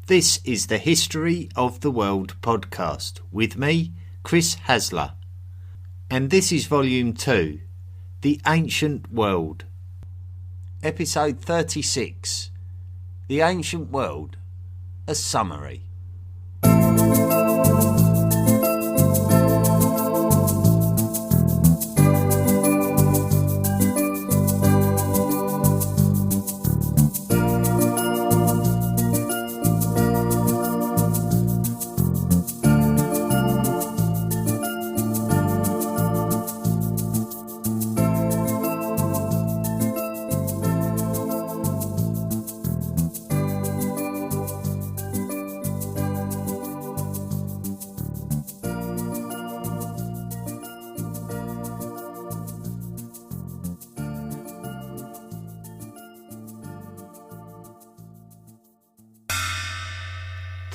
This is the History of the World podcast with me, Chris Hasler. And this is Volume 2, The Ancient World. Episode 36, The Ancient World, a Summary.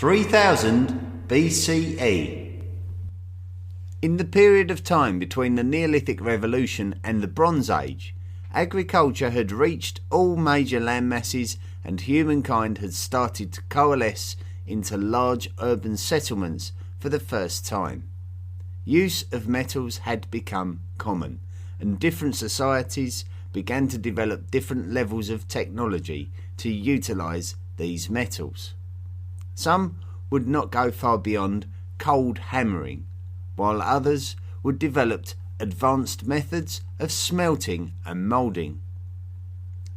3000 BCE. In the period of time between the Neolithic Revolution and the Bronze Age, agriculture had reached all major landmasses and humankind had started to coalesce into large urban settlements for the first time. Use of metals had become common, and different societies began to develop different levels of technology to utilise these metals. Some would not go far beyond cold hammering, while others would develop advanced methods of smelting and moulding.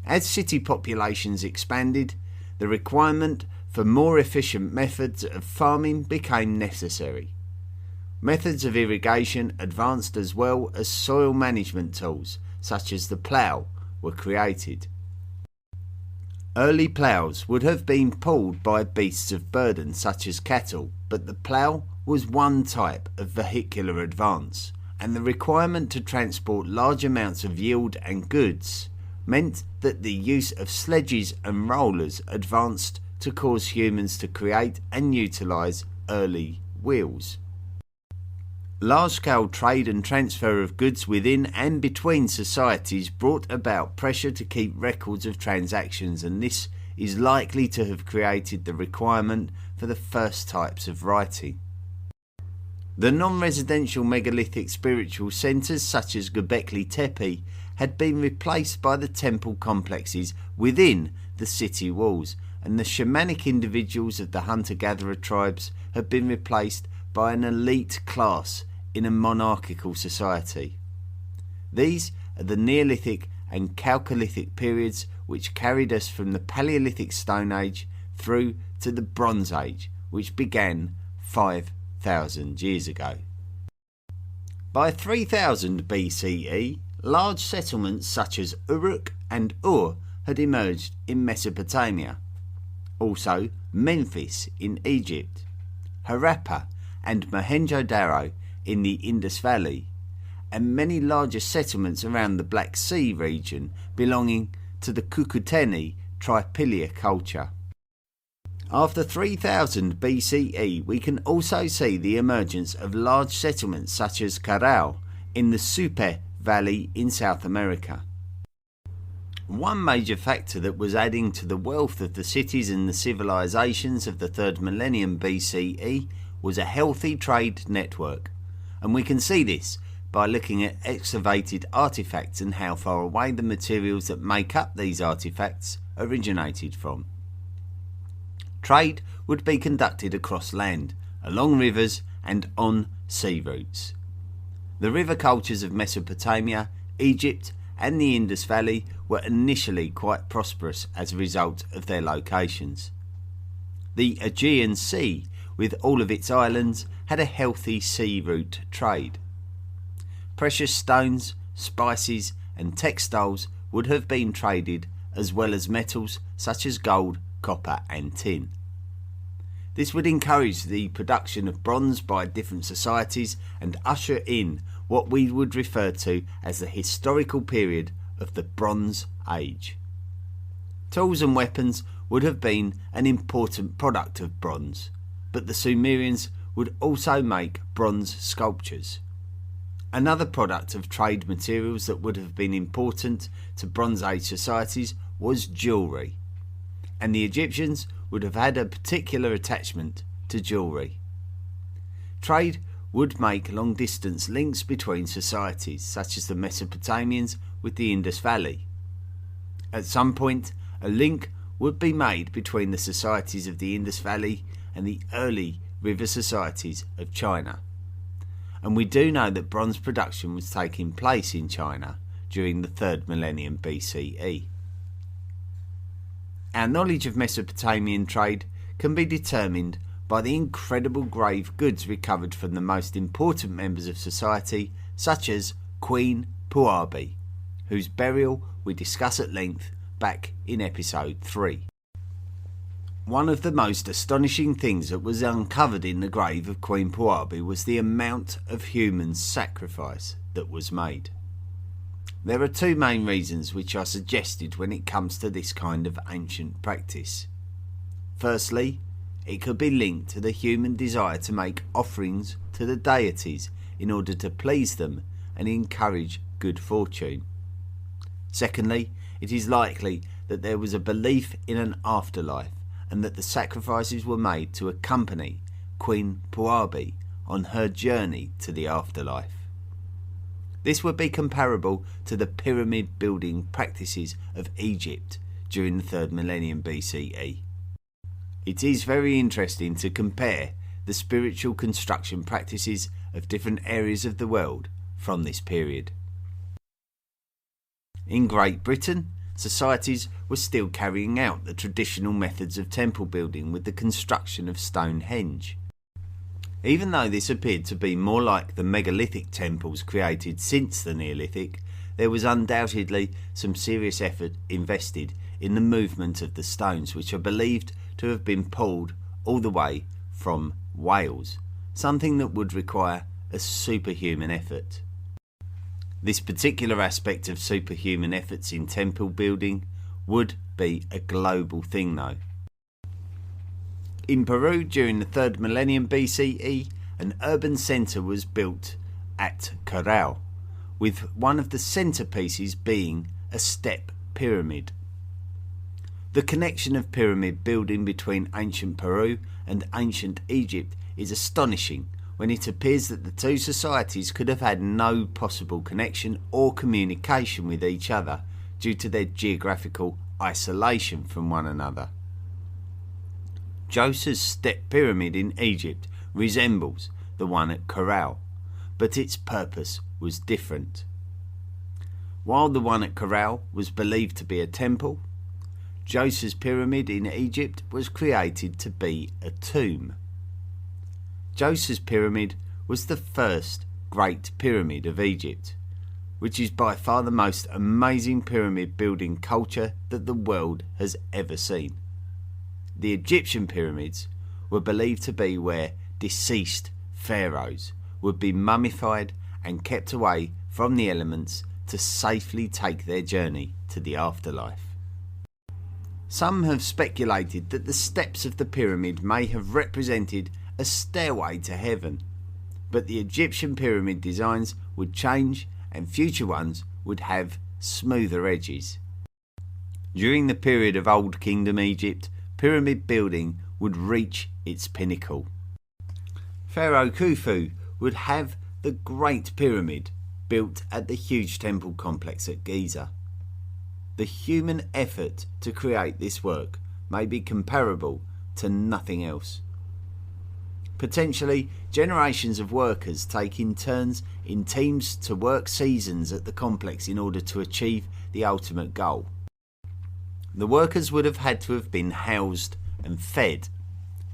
As city populations expanded, the requirement for more efficient methods of farming became necessary. Methods of irrigation advanced as well as soil management tools, such as the plough, were created. Early ploughs would have been pulled by beasts of burden such as cattle, but the plough was one type of vehicular advance, and the requirement to transport large amounts of yield and goods meant that the use of sledges and rollers advanced to cause humans to create and utilise early wheels. Large-scale trade and transfer of goods within and between societies brought about pressure to keep records of transactions, and this is likely to have created the requirement for the first types of writing. The non-residential megalithic spiritual centres such as Göbekli Tepe had been replaced by the temple complexes within the city walls, and the shamanic individuals of the hunter-gatherer tribes had been replaced by an elite class in a monarchical society. These are the Neolithic and Chalcolithic periods which carried us from the Paleolithic Stone Age through to the Bronze Age, which began 5,000 years ago. By 3000 BCE, large settlements such as Uruk and Ur had emerged in Mesopotamia. Also Memphis in Egypt, Harappa and Mohenjo-Daro in the Indus Valley, and many larger settlements around the Black Sea region belonging to the Cucuteni Tripilia culture. After 3000 BCE, we can also see the emergence of large settlements such as Caral in the Supe Valley in South America. One major factor that was adding to the wealth of the cities and the civilisations of the 3rd millennium BCE was a healthy trade network, and we can see this by looking at excavated artefacts and how far away the materials that make up these artefacts originated from. Trade would be conducted across land, along rivers and on sea routes. The river cultures of Mesopotamia, Egypt and the Indus Valley were initially quite prosperous as a result of their locations. The Aegean Sea, with all of its islands, had a healthy sea route trade. Precious stones, spices and textiles would have been traded, as well as metals such as gold, copper and tin. This would encourage the production of bronze by different societies and usher in what we would refer to as the historical period of the Bronze Age. Tools and weapons would have been an important product of bronze, but the Sumerians would also make bronze sculptures. Another product of trade materials that would have been important to Bronze Age societies was jewellery, and the Egyptians would have had a particular attachment to jewellery. Trade would make long-distance links between societies, such as the Mesopotamians with the Indus Valley. At some point, a link would be made between the societies of the Indus Valley and the early river societies of China. And we do know that bronze production was taking place in China during the 3rd millennium BCE. Our knowledge of Mesopotamian trade can be determined by the incredible grave goods recovered from the most important members of society, such as Queen Puabi, whose burial we discuss at length back in episode 3. One of the most astonishing things that was uncovered in the grave of Queen Puabi was the amount of human sacrifice that was made. There are two main reasons which are suggested when it comes to this kind of ancient practice. Firstly, it could be linked to the human desire to make offerings to the deities in order to please them and encourage good fortune. Secondly, it is likely that there was a belief in an afterlife and that the sacrifices were made to accompany Queen Puabi on her journey to the afterlife. This would be comparable to the pyramid building practices of Egypt during the 3rd millennium BCE. It is very interesting to compare the spiritual construction practices of different areas of the world from this period. In Great Britain, societies were still carrying out the traditional methods of temple building with the construction of Stonehenge. Even though this appeared to be more like the megalithic temples created since the Neolithic, there was undoubtedly some serious effort invested in the movement of the stones, which are believed to have been pulled all the way from Wales, something that would require a superhuman effort. This particular aspect of superhuman efforts in temple building would be a global thing though. In Peru during the 3rd millennium BCE, an urban centre was built at Corral, with one of the centerpieces being a step pyramid. The connection of pyramid building between ancient Peru and ancient Egypt is astonishing when it appears that the two societies could have had no possible connection or communication with each other due to their geographical isolation from one another. Djoser's step pyramid in Egypt resembles the one at Corral, but its purpose was different. While the one at Corral was believed to be a temple, Djoser's pyramid in Egypt was created to be a tomb. Djoser's pyramid was the first Great Pyramid of Egypt, which is by far the most amazing pyramid building culture that the world has ever seen. The Egyptian pyramids were believed to be where deceased pharaohs would be mummified and kept away from the elements to safely take their journey to the afterlife. Some have speculated that the steps of the pyramid may have represented a stairway to heaven, but the Egyptian pyramid designs would change and future ones would have smoother edges. During the period of Old Kingdom Egypt, pyramid building would reach its pinnacle. Pharaoh Khufu would have the Great Pyramid built at the huge temple complex at Giza. The human effort to create this work may be comparable to nothing else. Potentially, generations of workers taking turns in teams to work seasons at the complex in order to achieve the ultimate goal. The workers would have had to have been housed and fed,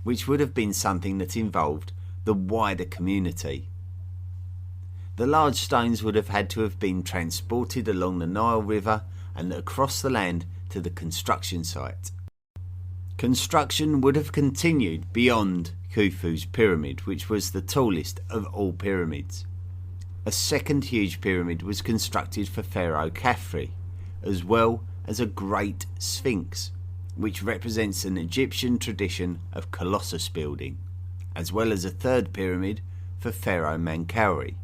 which would have been something that involved the wider community. The large stones would have had to have been transported along the Nile River and across the land to the construction site. Construction would have continued beyond Khufu's pyramid, which was the tallest of all pyramids. A second huge pyramid was constructed for Pharaoh Khafre, as well as a great sphinx, which represents an Egyptian tradition of colossus building, as well as a third pyramid for Pharaoh Menkaure.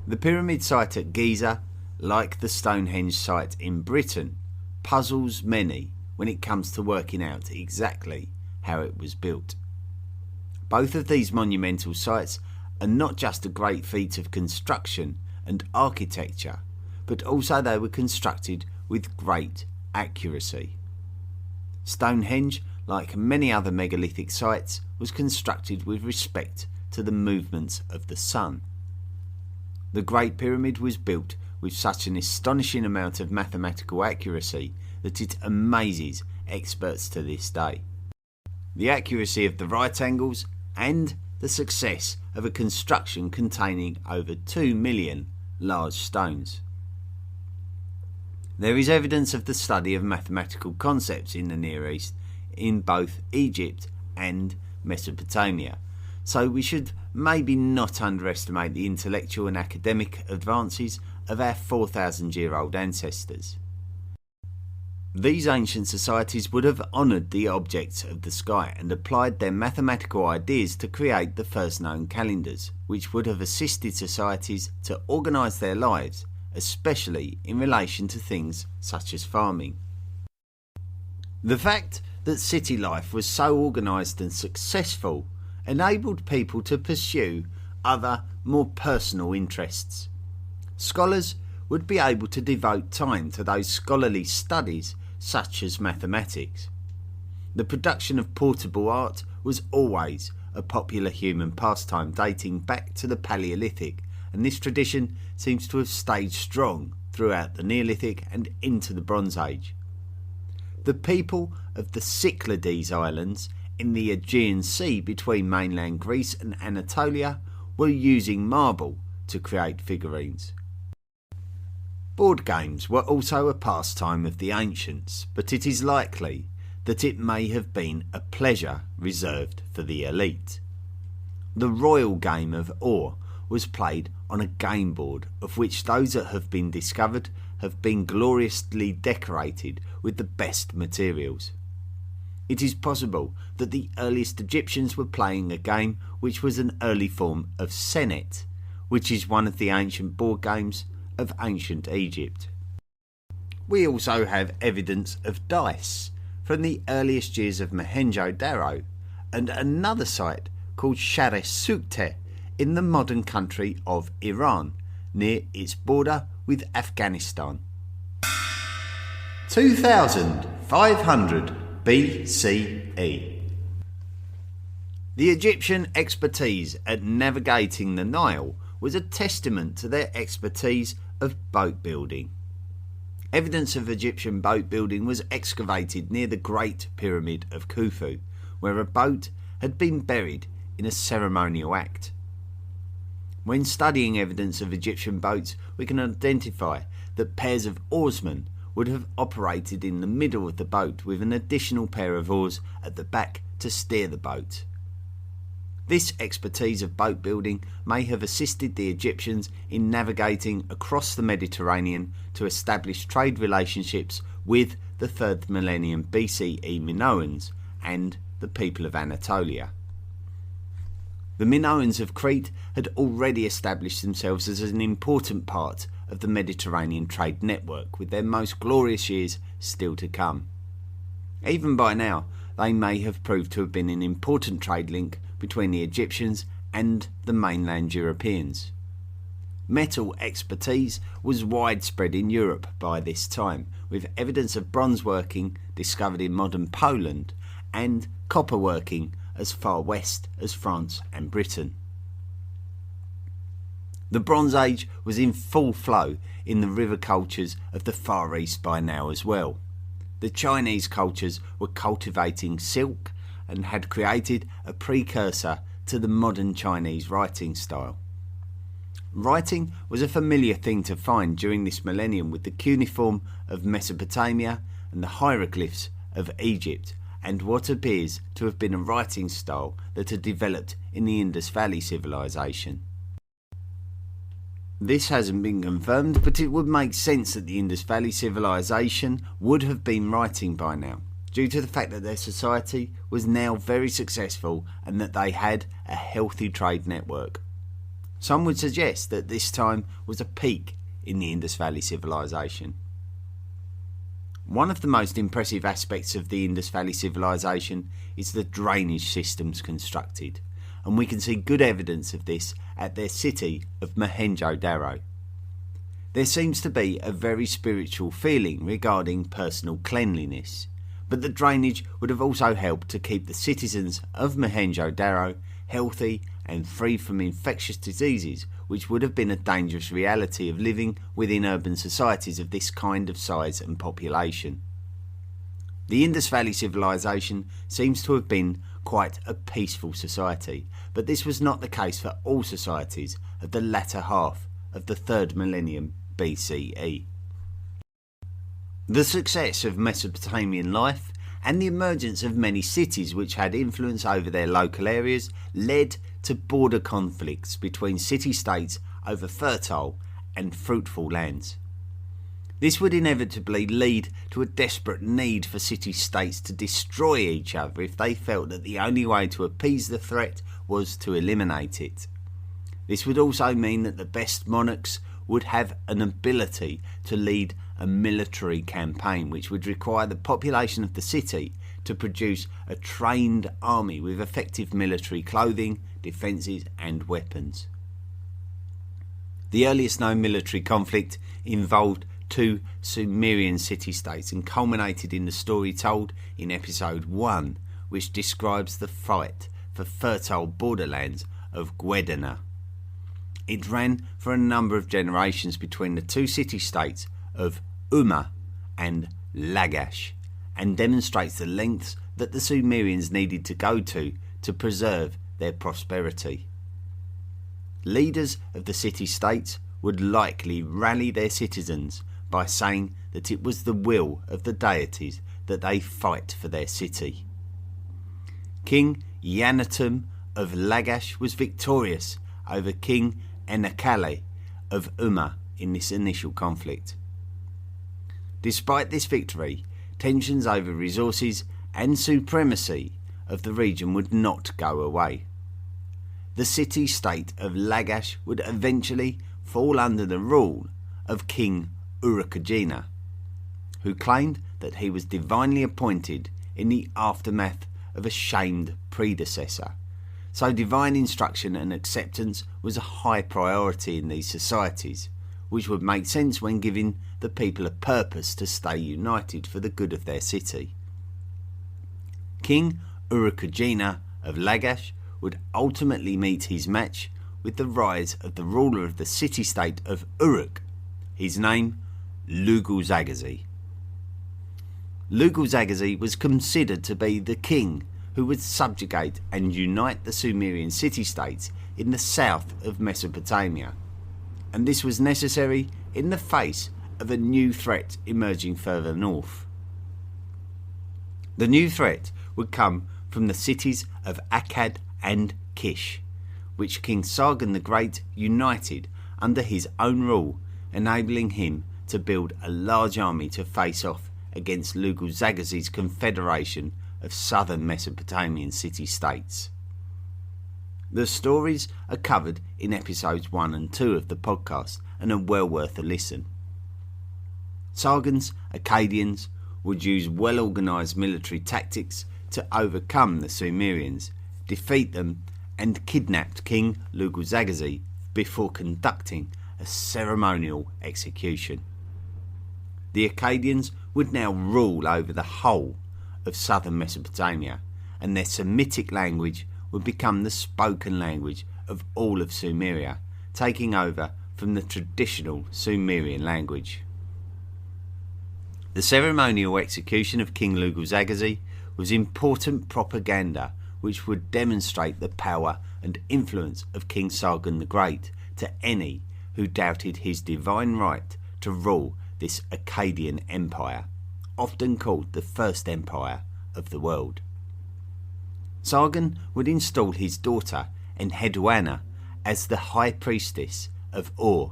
The pyramid site at Giza, like the Stonehenge site in Britain, puzzles many when it comes to working out exactly how it was built. Both of these monumental sites are not just a great feat of construction and architecture, but also they were constructed with great accuracy. Stonehenge, like many other megalithic sites, was constructed with respect to the movements of the sun. The Great Pyramid was built with such an astonishing amount of mathematical accuracy that it amazes experts to this day. The accuracy of the right angles and the success of a construction containing over 2 million large stones. There is evidence of the study of mathematical concepts in the Near East in both Egypt and Mesopotamia, so we should maybe not underestimate the intellectual and academic advances of our 4,000-year-old ancestors. These ancient societies would have honoured the objects of the sky and applied their mathematical ideas to create the first known calendars, which would have assisted societies to organise their lives, especially in relation to things such as farming. The fact that city life was so organised and successful enabled people to pursue other, more personal interests. Scholars would be able to devote time to those scholarly studies such as mathematics. The production of portable art was always a popular human pastime dating back to the Paleolithic, and this tradition seems to have stayed strong throughout the Neolithic and into the Bronze Age. The people of the Cyclades Islands in the Aegean Sea between mainland Greece and Anatolia were using marble to create figurines. Board games were also a pastime of the ancients, but it is likely that it may have been a pleasure reserved for the elite. The royal game of Or was played on a game board, of which those that have been discovered have been gloriously decorated with the best materials. It is possible that the earliest Egyptians were playing a game which was an early form of senet, which is one of the ancient board games of ancient Egypt. We also have evidence of dice from the earliest years of Mohenjo-Daro and another site called Share-Sukte in the modern country of Iran, near its border with Afghanistan. 2500 BCE. The Egyptian expertise at navigating the Nile was a testament to their expertise of boat building. Evidence of Egyptian boat building was excavated near the Great Pyramid of Khufu, where a boat had been buried in a ceremonial act. When studying evidence of Egyptian boats, we can identify that pairs of oarsmen would have operated in the middle of the boat with an additional pair of oars at the back to steer the boat. This expertise of boat building may have assisted the Egyptians in navigating across the Mediterranean to establish trade relationships with the 3rd millennium BCE Minoans and the people of Anatolia. The Minoans of Crete had already established themselves as an important part of the Mediterranean trade network, with their most glorious years still to come. Even by now, they may have proved to have been an important trade link between the Egyptians and the mainland Europeans. Metal expertise was widespread in Europe by this time, with evidence of bronzeworking discovered in modern Poland and copperworking as far west as France and Britain. The Bronze Age was in full flow in the river cultures of the Far East by now as well. The Chinese cultures were cultivating silk and had created a precursor to the modern Chinese writing style. Writing was a familiar thing to find during this millennium, with the cuneiform of Mesopotamia and the hieroglyphs of Egypt, and what appears to have been a writing style that had developed in the Indus Valley civilization. This hasn't been confirmed, but it would make sense that the Indus Valley civilization would have been writing by now, due to the fact that their society was now very successful and that they had a healthy trade network. Some would suggest that this time was a peak in the Indus Valley civilization. One of the most impressive aspects of the Indus Valley civilization is the drainage systems constructed, and we can see good evidence of this at their city of Mohenjo-Daro. There seems to be a very spiritual feeling regarding personal cleanliness, but the drainage would have also helped to keep the citizens of Mohenjo-Daro healthy and free from infectious diseases, which would have been a dangerous reality of living within urban societies of this kind of size and population. The Indus Valley civilization seems to have been quite a peaceful society, but this was not the case for all societies of the latter half of the 3rd millennium BCE. The success of Mesopotamian life and the emergence of many cities which had influence over their local areas led to border conflicts between city-states over fertile and fruitful lands. This would inevitably lead to a desperate need for city-states to destroy each other if they felt that the only way to appease the threat was to eliminate it. This would also mean that the best monarchs would have an ability to lead a military campaign, which would require the population of the city to produce a trained army with effective military clothing, defences and weapons. The earliest known military conflict involved 2 Sumerian city-states and culminated in the story told in episode 1, which describes the fight for fertile borderlands of Gwedana. It ran for a number of generations between the 2 city-states of Umma and Lagash, and demonstrates the lengths that the Sumerians needed to go to preserve their prosperity. Leaders of the city-states would likely rally their citizens by saying that it was the will of the deities that they fight for their city. King Yanatum of Lagash was victorious over King Enakale of Umma in this initial conflict. Despite this victory, tensions over resources and supremacy of the region would not go away. The city-state of Lagash would eventually fall under the rule of King Urukagina, who claimed that he was divinely appointed in the aftermath of a shamed predecessor. So divine instruction and acceptance was a high priority in these societies, which would make sense when giving the people a purpose to stay united for the good of their city. King Urukagina of Lagash would ultimately meet his match with the rise of the ruler of the city-state of Uruk, his name Lugu-Zaghazi. Lugu-Zaghazi was considered to be the king who would subjugate and unite the Sumerian city-states in the south of Mesopotamia, and this was necessary in the face of a new threat emerging further north. The new threat would come from the cities of Akkad and Kish, which King Sargon the Great united under his own rule, enabling him to build a large army to face off against Lugu-Zaghazi's confederation of southern Mesopotamian city-states. The stories are covered in episodes 1 and 2 of the podcast and are well worth a listen. Sargon's Akkadians would use well-organised military tactics to overcome the Sumerians, defeat them and kidnapped King Lugu-Zaghazi before conducting a ceremonial execution. The Akkadians would now rule over the whole of southern Mesopotamia, and their Semitic language would become the spoken language of all of Sumeria, taking over from the traditional Sumerian language. The ceremonial execution of King Lugu-Zaghazi was important propaganda which would demonstrate the power and influence of King Sargon the Great to any who doubted his divine right to rule this Akkadian empire, often called the First Empire of the world. Sargon would install his daughter Enheduanna as the high priestess of Ur,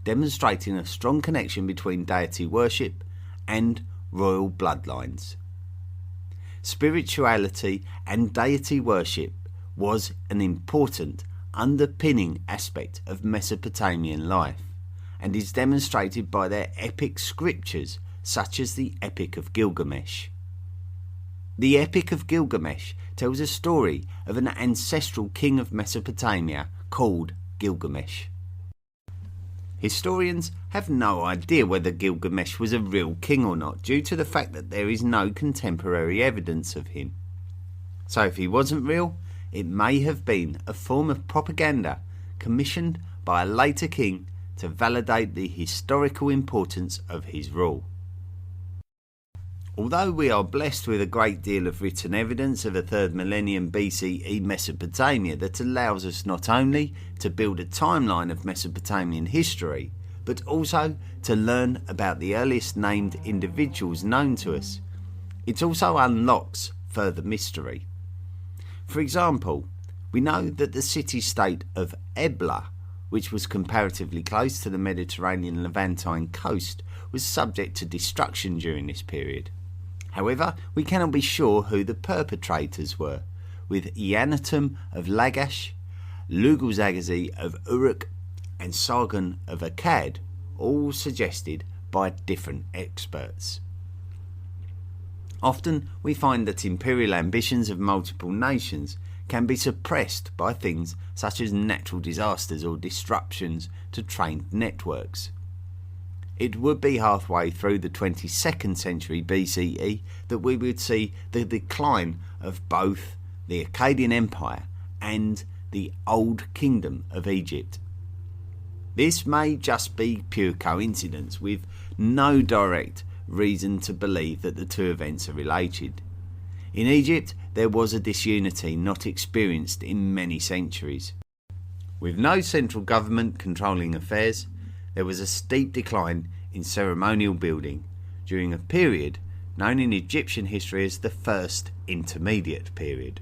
demonstrating a strong connection between deity worship and royal bloodlines. Spirituality and deity worship was an important underpinning aspect of Mesopotamian life, and is demonstrated by their epic scriptures such as the Epic of Gilgamesh. The Epic of Gilgamesh tells a story of an ancestral king of Mesopotamia called Gilgamesh. Historians have no idea whether Gilgamesh was a real king or not, due to the fact that there is no contemporary evidence of him. So if he wasn't real, it may have been a form of propaganda commissioned by a later king to validate the historical importance of his rule. Although we are blessed with a great deal of written evidence of a 3rd millennium BCE Mesopotamia that allows us not only to build a timeline of Mesopotamian history, but also to learn about the earliest named individuals known to us, it also unlocks further mystery. For example, we know that the city-state of Ebla, which was comparatively close to the Mediterranean Levantine coast, was subject to destruction during this period. However, we cannot be sure who the perpetrators were, with Eannatum of Lagash, Luguzagazi of Uruk, and Sargon of Akkad all suggested by different experts. Often we find that imperial ambitions of multiple nations can be suppressed by things such as natural disasters or disruptions to trained networks. It would be halfway through the 22nd century BCE that we would see the decline of both the Akkadian Empire and the Old Kingdom of Egypt. This may just be pure coincidence, with no direct reason to believe that the two events are related. In Egypt, there was a disunity not experienced in many centuries. With no central government controlling affairs, there was a steep decline in ceremonial building during a period known in Egyptian history as the First Intermediate Period.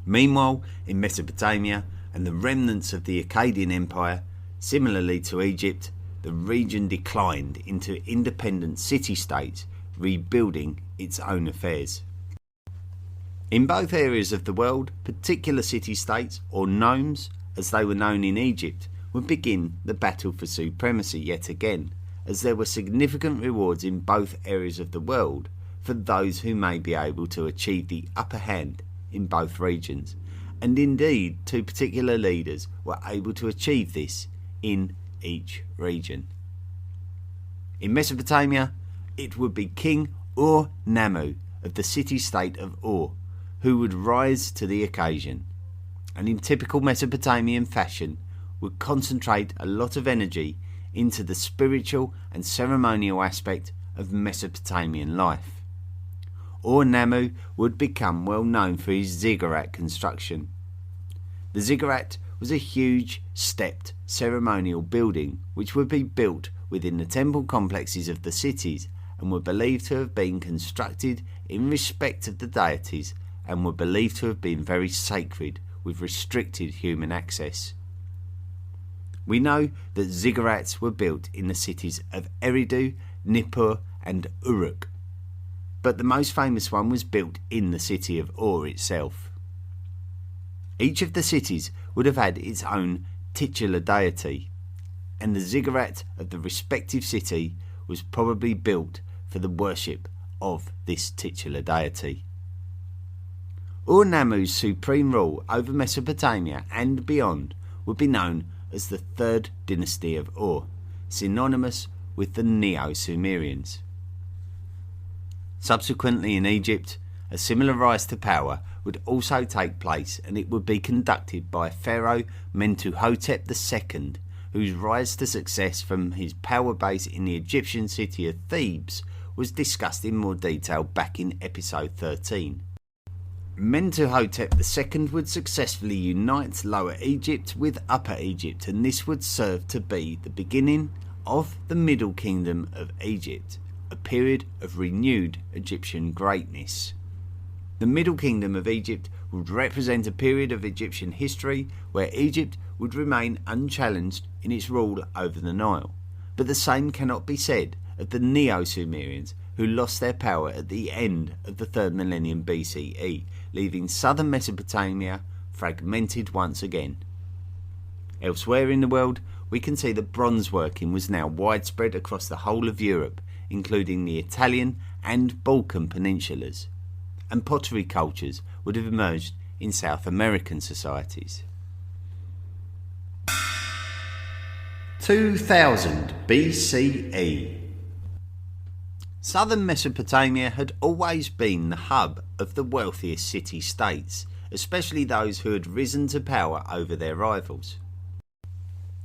Meanwhile, in Mesopotamia and the remnants of the Akkadian Empire, similarly to Egypt, the region declined into independent city-states, rebuilding its own affairs. In both areas of the world, particular city-states, or nomes as they were known in Egypt, would begin the battle for supremacy yet again, as there were significant rewards in both areas of the world for those who may be able to achieve the upper hand in both regions, and indeed two particular leaders were able to achieve this in each region. In Mesopotamia, it would be King Ur-Nammu of the city-state of Ur who would rise to the occasion, and in typical Mesopotamian fashion would concentrate a lot of energy into the spiritual and ceremonial aspect of Mesopotamian life. Ur-Nammu would become well known for his ziggurat construction. The ziggurat was a huge stepped ceremonial building which would be built within the temple complexes of the cities and were believed to have been constructed in respect of the deities and were believed to have been very sacred, with restricted human access. We know that ziggurats were built in the cities of Eridu, Nippur and Uruk, but the most famous one was built in the city of Ur itself. Each of the cities would have had its own titular deity, and the ziggurat of the respective city was probably built for the worship of this titular deity. Ur-Nammu's supreme rule over Mesopotamia and beyond would be known as the Third Dynasty of Ur, synonymous with the Neo-Sumerians. Subsequently in Egypt, a similar rise to power would also take place, and it would be conducted by Pharaoh Mentuhotep II, whose rise to success from his power base in the Egyptian city of Thebes was discussed in more detail back in episode 13. Mentuhotep II would successfully unite Lower Egypt with Upper Egypt, and this would serve to be the beginning of the Middle Kingdom of Egypt, a period of renewed Egyptian greatness. The Middle Kingdom of Egypt would represent a period of Egyptian history where Egypt would remain unchallenged in its rule over the Nile, but the same cannot be said of the Neo-Sumerians, who lost their power at the end of the 3rd millennium BCE, leaving southern Mesopotamia fragmented once again. Elsewhere in the world, we can see that bronzeworking was now widespread across the whole of Europe, including the Italian and Balkan peninsulas, and pottery cultures would have emerged in South American societies. 2000 BCE. Southern Mesopotamia had always been the hub of the wealthiest city-states, especially those who had risen to power over their rivals.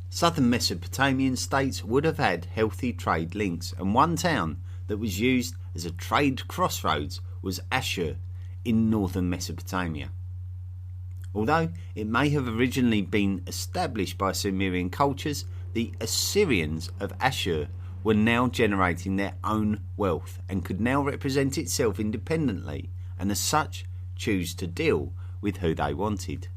Southern Mesopotamian states would have had healthy trade links, and one town that was used as a trade crossroads was Ashur in northern Mesopotamia. Although it may have originally been established by Sumerian cultures, the Assyrians of Ashur were now generating their own wealth and could now represent itself independently, and as such choose to deal with who they wanted.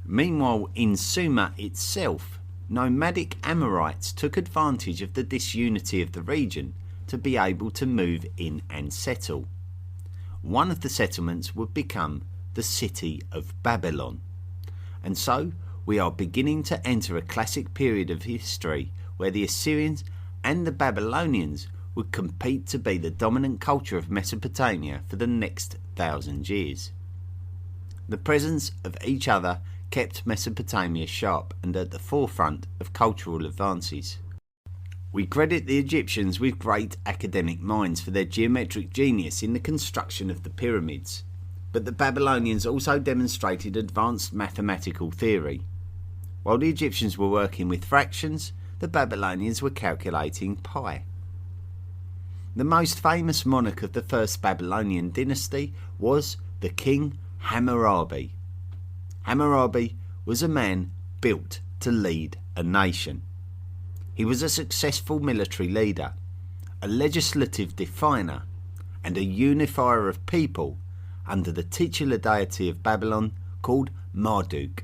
Meanwhile, in Sumer itself, nomadic Amorites took advantage of the disunity of the region to be able to move in and settle. One of the settlements would become the city of Babylon. And so we are beginning to enter a classic period of history where the Assyrians and the Babylonians would compete to be the dominant culture of Mesopotamia for the next 1,000 years. The presence of each other kept Mesopotamia sharp and at the forefront of cultural advances. We credit the Egyptians with great academic minds for their geometric genius in the construction of the pyramids, but the Babylonians also demonstrated advanced mathematical theory. While the Egyptians were working with fractions, the Babylonians were calculating pi. The most famous monarch of the first Babylonian dynasty was the king Hammurabi. Hammurabi was a man built to lead a nation. He was a successful military leader, a legislative definer, and a unifier of people under the titular deity of Babylon called Marduk.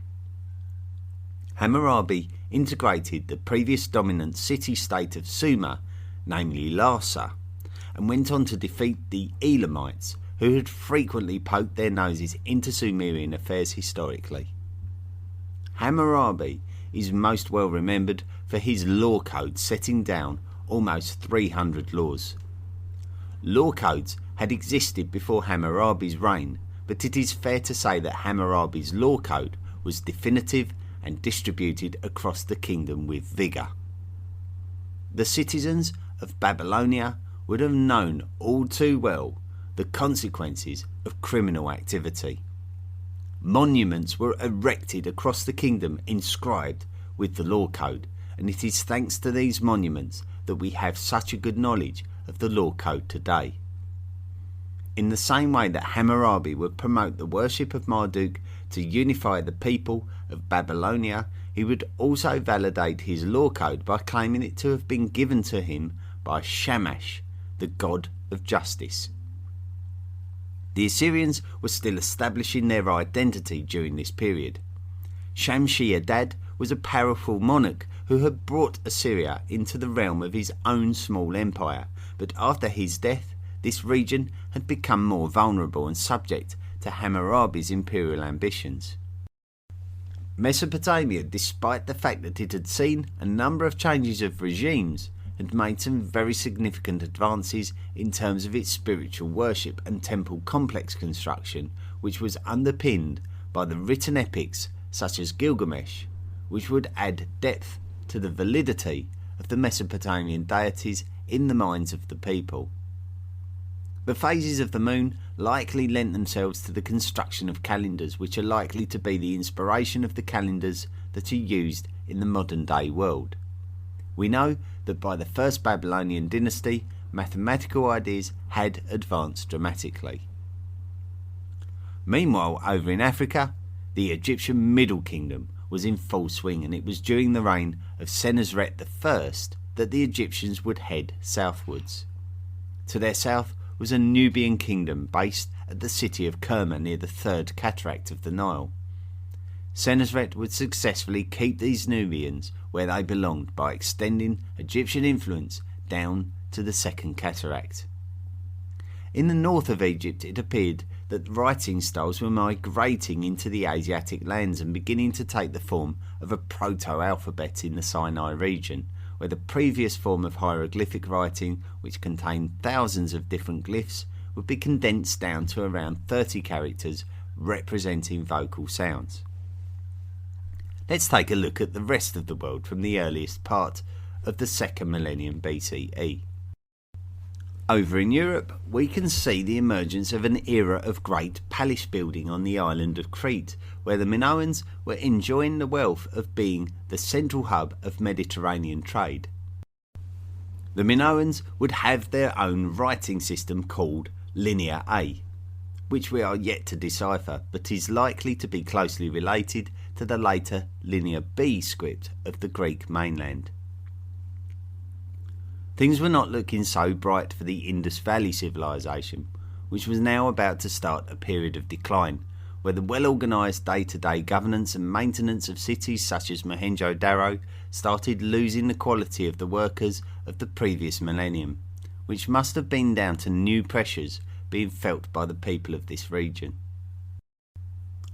Hammurabi integrated the previous dominant city-state of Sumer, namely Larsa, and went on to defeat the Elamites, who had frequently poked their noses into Sumerian affairs historically. Hammurabi is most well remembered for his law code setting down almost 300 laws. Law codes had existed before Hammurabi's reign, but it is fair to say that Hammurabi's law code was definitive and distributed across the kingdom with vigour. The citizens of Babylonia would have known all too well the consequences of criminal activity. Monuments were erected across the kingdom inscribed with the law code, and it is thanks to these monuments that we have such a good knowledge of the law code today. In the same way that Hammurabi would promote the worship of Marduk to unify the people of Babylonia, he would also validate his law code by claiming it to have been given to him by Shamash, the god of justice. The Assyrians were still establishing their identity during this period. Shamshi-Adad was a powerful monarch who had brought Assyria into the realm of his own small empire, but after his death, this region had become more vulnerable and subject to Hammurabi's imperial ambitions. Mesopotamia, despite the fact that it had seen a number of changes of regimes, had made some very significant advances in terms of its spiritual worship and temple complex construction, which was underpinned by the written epics such as Gilgamesh, which would add depth to the validity of the Mesopotamian deities in the minds of the people. The phases of the moon likely lent themselves to the construction of calendars, which are likely to be the inspiration of the calendars that are used in the modern day world. We know that by the first Babylonian dynasty, mathematical ideas had advanced dramatically. Meanwhile, over in Africa, the Egyptian Middle Kingdom was in full swing, and it was during the reign of Senusret I that the Egyptians would head southwards. To their south was a Nubian kingdom based at the city of Kerma near the third cataract of the Nile. Senusret would successfully keep these Nubians where they belonged by extending Egyptian influence down to the second cataract. In the north of Egypt, it appeared that writing styles were migrating into the Asiatic lands and beginning to take the form of a proto-alphabet in the Sinai region, where the previous form of hieroglyphic writing, which contained thousands of different glyphs, would be condensed down to around 30 characters representing vocal sounds. Let's take a look at the rest of the world from the earliest part of the 2nd millennium BCE. Over in Europe, we can see the emergence of an era of great palace building on the island of Crete, where the Minoans were enjoying the wealth of being the central hub of Mediterranean trade. The Minoans would have their own writing system called Linear A, which we are yet to decipher, but is likely to be closely related to the later Linear B script of the Greek mainland. Things were not looking so bright for the Indus Valley civilization, which was now about to start a period of decline, where the well-organised day-to-day governance and maintenance of cities such as Mohenjo-Daro started losing the quality of the workers of the previous millennium, which must have been down to new pressures being felt by the people of this region.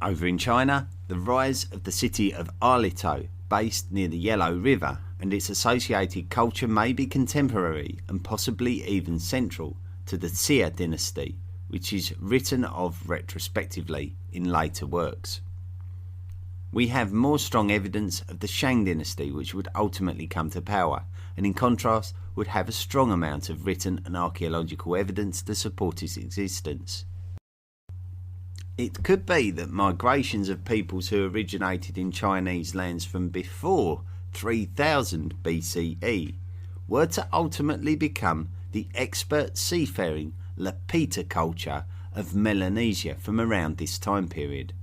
Over in China, the rise of the city of Arlito, based near the Yellow River, and its associated culture may be contemporary and possibly even central to the Xia dynasty, which is written of retrospectively in later works. We have more strong evidence of the Shang dynasty, which would ultimately come to power, and in contrast would have a strong amount of written and archaeological evidence to support its existence. It could be that migrations of peoples who originated in Chinese lands from before 3000 BCE were to ultimately become the expert seafaring Lapita culture of Melanesia from around this time period.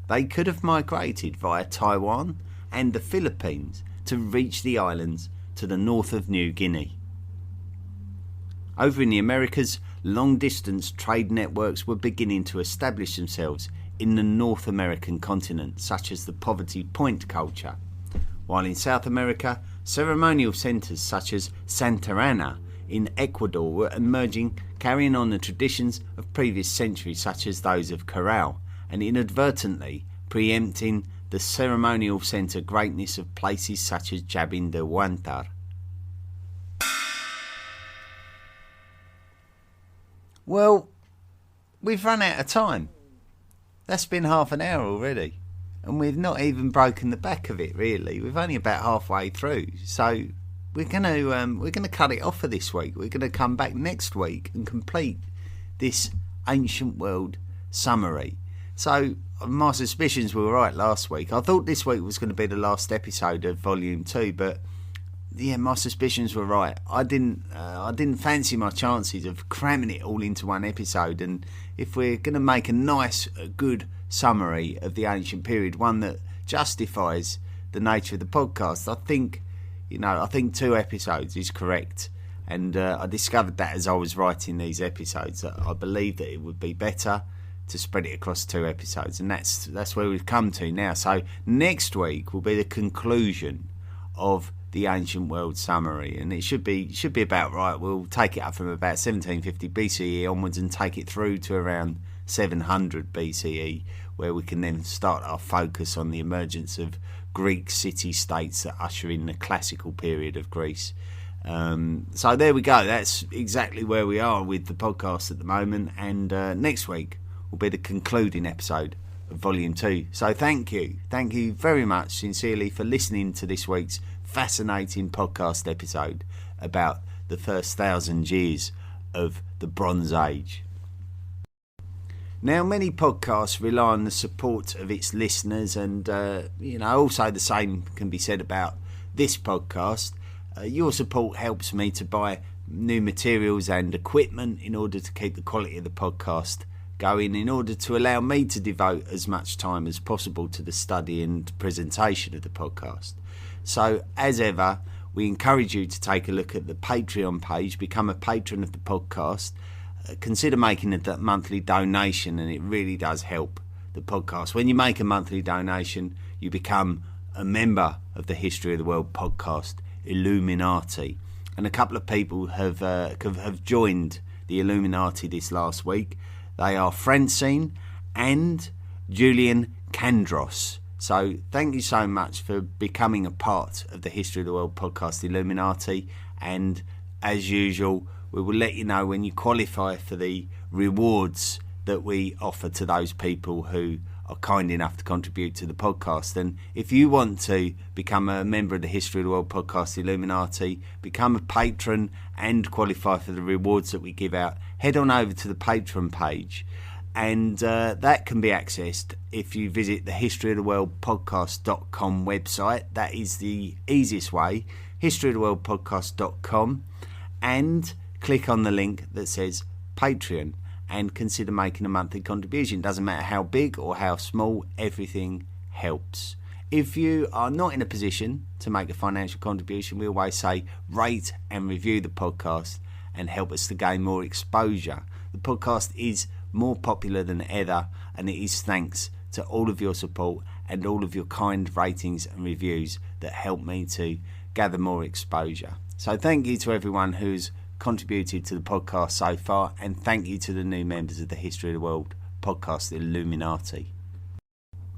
They could have migrated via Taiwan and the Philippines to reach the islands to the north of New Guinea. Over in the Americas, long-distance trade networks were beginning to establish themselves in the North American continent, such as the Poverty Point culture, while in South America, ceremonial centres such as Santa Ana in Ecuador were emerging, carrying on the traditions of previous centuries such as those of Corral, and inadvertently preempting the ceremonial centre greatness of places such as Jabin de Huántar. Well, we've run out of time. That's been half an hour already, and we've not even broken the back of it really. We've only about halfway through, so we're gonna cut it off for this week. We're gonna come back next week and complete this ancient world summary. So my suspicions were right last week. I thought this week was going to be the last episode of Volume 2, but yeah, my suspicions were right. I didn't fancy my chances of cramming it all into one episode. And if we're going to make a nice, good summary of the ancient period, one that justifies the nature of the podcast, I think 2 episodes is correct. And I discovered that as I was writing these episodes, that I believed that it would be better to spread it across 2 episodes, and that's where we've come to now. So next week will be the conclusion of the ancient world summary, and it should be about right. We'll take it up from about 1750 BCE onwards and take it through to around 700 BCE, where we can then start our focus on the emergence of Greek city-states that usher in the classical period of Greece. So there we go. That's exactly where we are with the podcast at the moment, and next week will be the concluding episode of Volume 2. So thank you very much sincerely for listening to this week's fascinating podcast episode about the first 1,000 years of the Bronze Age. Now, many podcasts rely on the support of its listeners, and also the same can be said about this podcast. Your support helps me to buy new materials and equipment in order to keep the quality of the podcast going, in order to allow me to devote as much time as possible to the study and presentation of the podcast. So, as ever, we encourage you to take a look at the Patreon page, become a patron of the podcast, consider making a monthly donation, and it really does help the podcast. When you make a monthly donation, you become a member of the History of the World podcast Illuminati, and a couple of people have joined the Illuminati this last week. They are Francine and Julian Kandros. So thank you so much for becoming a part of the History of the World podcast Illuminati, and as usual we will let you know when you qualify for the rewards that we offer to those people who are kind enough to contribute to the podcast. And if you want to become a member of the History of the World podcast Illuminati, become a patron and qualify for the rewards that we give out, head on over to the Patreon page, and that can be accessed if you visit the historyoftheworldpodcast.com website. That is the easiest way, historyoftheworldpodcast.com, and click on the link that says Patreon and consider making a monthly contribution. Doesn't matter how big or how small, everything helps. If you are not in a position to make a financial contribution, we always say rate and review the podcast and help us to gain more exposure. The podcast is more popular than ever, and it is thanks to all of your support and all of your kind ratings and reviews that help me to gather more exposure. So thank you to everyone who's contributed to the podcast so far, and thank you to the new members of the History of the World podcast Illuminati.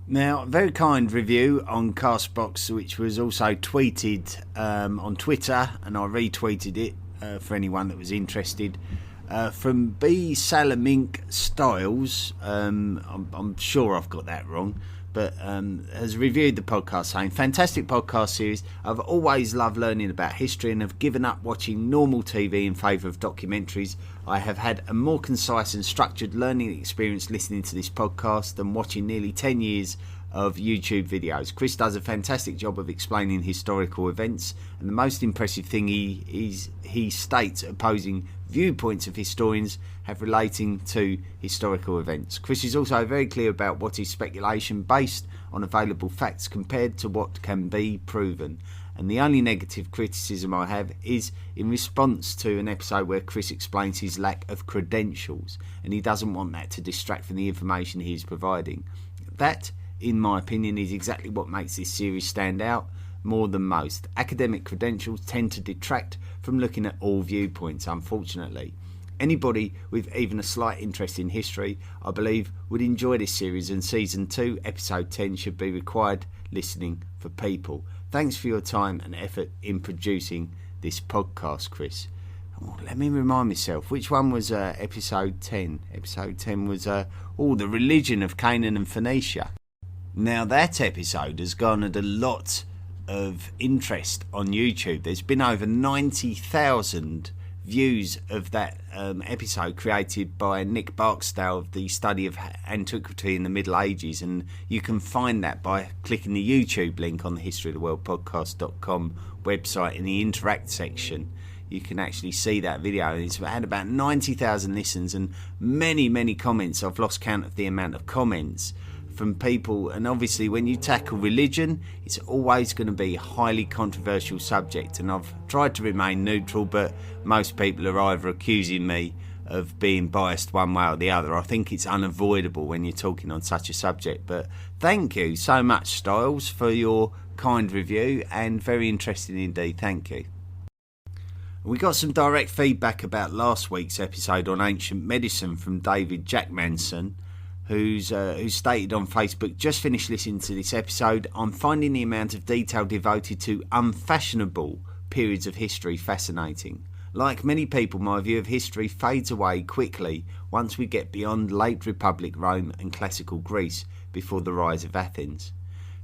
Now, a very kind review on Castbox, which was also tweeted on Twitter, and I retweeted it for anyone that was interested, from B. Salamink Styles. I'm sure I've got that wrong, but has reviewed the podcast saying, fantastic podcast series. I've always loved learning about history and have given up watching normal TV in favour of documentaries. I have had a more concise and structured learning experience listening to this podcast than watching nearly 10 years of YouTube videos. Chris does a fantastic job of explaining historical events, and the most impressive thing he states opposing viewpoints of historians have relating to historical events. Chris is also very clear about what is speculation based on available facts compared to what can be proven. And the only negative criticism I have is in response to an episode where Chris explains his lack of credentials, and he doesn't want that to distract from the information he is providing. That, in my opinion, is exactly what makes this series stand out more than most. Academic credentials tend to detract from looking at all viewpoints, unfortunately. Anybody with even a slight interest in history, I believe, would enjoy this series, and Season 2, Episode 10 should be required listening for people. Thanks for your time and effort in producing this podcast, Chris. Oh, let me remind myself, which one was Episode 10? Episode 10 was the religion of Canaan and Phoenicia. Now, that episode has garnered a lot of interest on YouTube. There's been over 90,000 views of that episode, created by Nick Barksdale of the study of antiquity in the Middle Ages, and you can find that by clicking the YouTube link on the historyoftheworldpodcast.com website in the interact section. You can actually see that video. It's had about 90,000 listens and many comments. I've lost count of the amount of comments from people, and obviously when you tackle religion, it's always going to be a highly controversial subject, and I've tried to remain neutral, but most people are either accusing me of being biased one way or the other. I think it's unavoidable when you're talking on such a subject. But thank you so much, Styles, for your kind review, and very interesting indeed. Thank you. We got some direct feedback about last week's episode on ancient medicine from David Jackmanson, who stated on Facebook, just finished listening to this episode. I'm finding the amount of detail devoted to unfashionable periods of history fascinating. Like many people, my view of history fades away quickly once we get beyond late Republic Rome and classical Greece before the rise of Athens.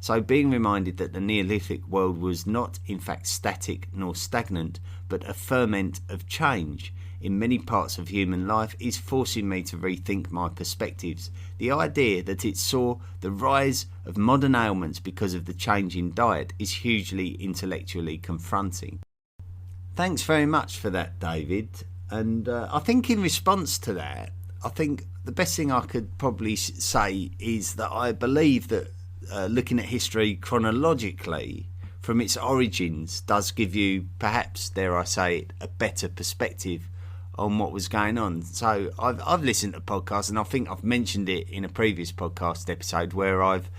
So being reminded that the Neolithic world was not in fact static nor stagnant, but a ferment of change in many parts of human life is forcing me to rethink my perspectives. The idea that it saw the rise of modern ailments because of the change in diet is hugely intellectually confronting. Thanks very much for that, David. And I think in response to that, I think the best thing I could probably say is that I believe that looking at history chronologically from its origins does give you, perhaps, dare I say it, a better perspective on what was going on. So I've listened to podcasts, and I think I've mentioned it in a previous podcast episode where I've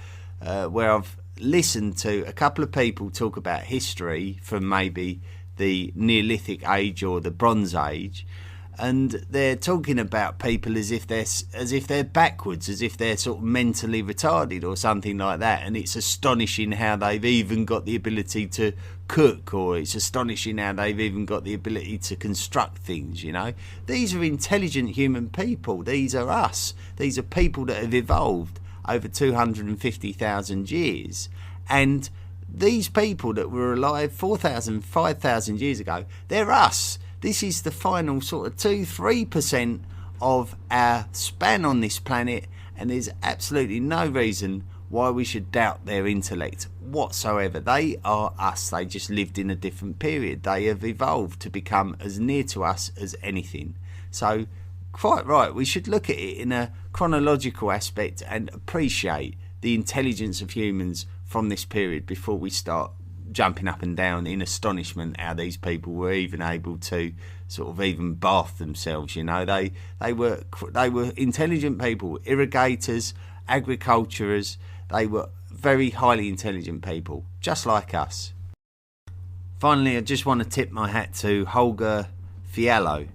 listened to a couple of people talk about history from maybe the Neolithic age or the Bronze Age, and they're talking about people as if they're backwards, as if they're sort of mentally retarded or something like that. And it's astonishing how they've even got the ability to cook, or it's astonishing how they've even got the ability to construct things. These are intelligent human people. These are us. These are people that have evolved over 250,000 years, and these people that were alive 4,000, 5,000 years ago, they're us. This is the final sort of 2-3% of our span on this planet, and there's absolutely no reason why we should doubt their intellect whatsoever. They are us. They just lived in a different period. They have evolved to become as near to us as anything. So, quite right, we should look at it in a chronological aspect and appreciate the intelligence of humans from this period before we start jumping up and down in astonishment how these people were even able to sort of even bath themselves. They were intelligent people, irrigators, agriculturers. They were very highly intelligent people, just like us. Finally, I just want to tip my hat to Holger Fiallo,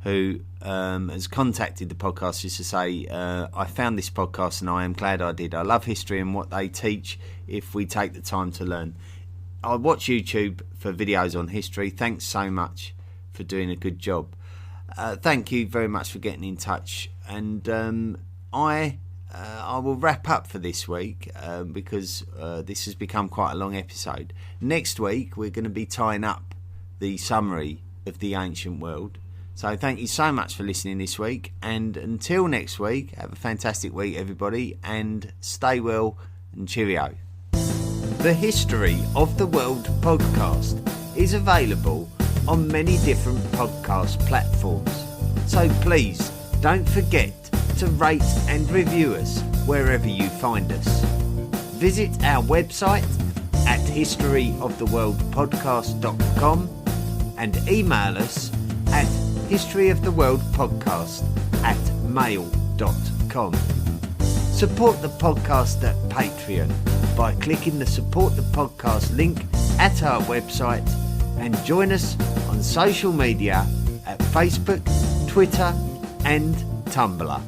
who has contacted the podcast just to say, I found this podcast and I am glad I did. I love history and what they teach if we take the time to learn. I watch YouTube for videos on history. Thanks so much for doing a good job. Thank you very much for getting in touch. And I will wrap up for this week because this has become quite a long episode. Next week, we're going to be tying up the summary of the ancient world. So thank you so much for listening this week. And until next week, have a fantastic week, everybody. And stay well and cheerio. The History of the World podcast is available on many different podcast platforms. So please don't forget to rate and review us wherever you find us. Visit our website at historyoftheworldpodcast.com and email us at historyoftheworldpodcast@mail.com. Support the podcast at Patreon by clicking the Support the Podcast link at our website, and join us on social media at Facebook, Twitter and Tumblr.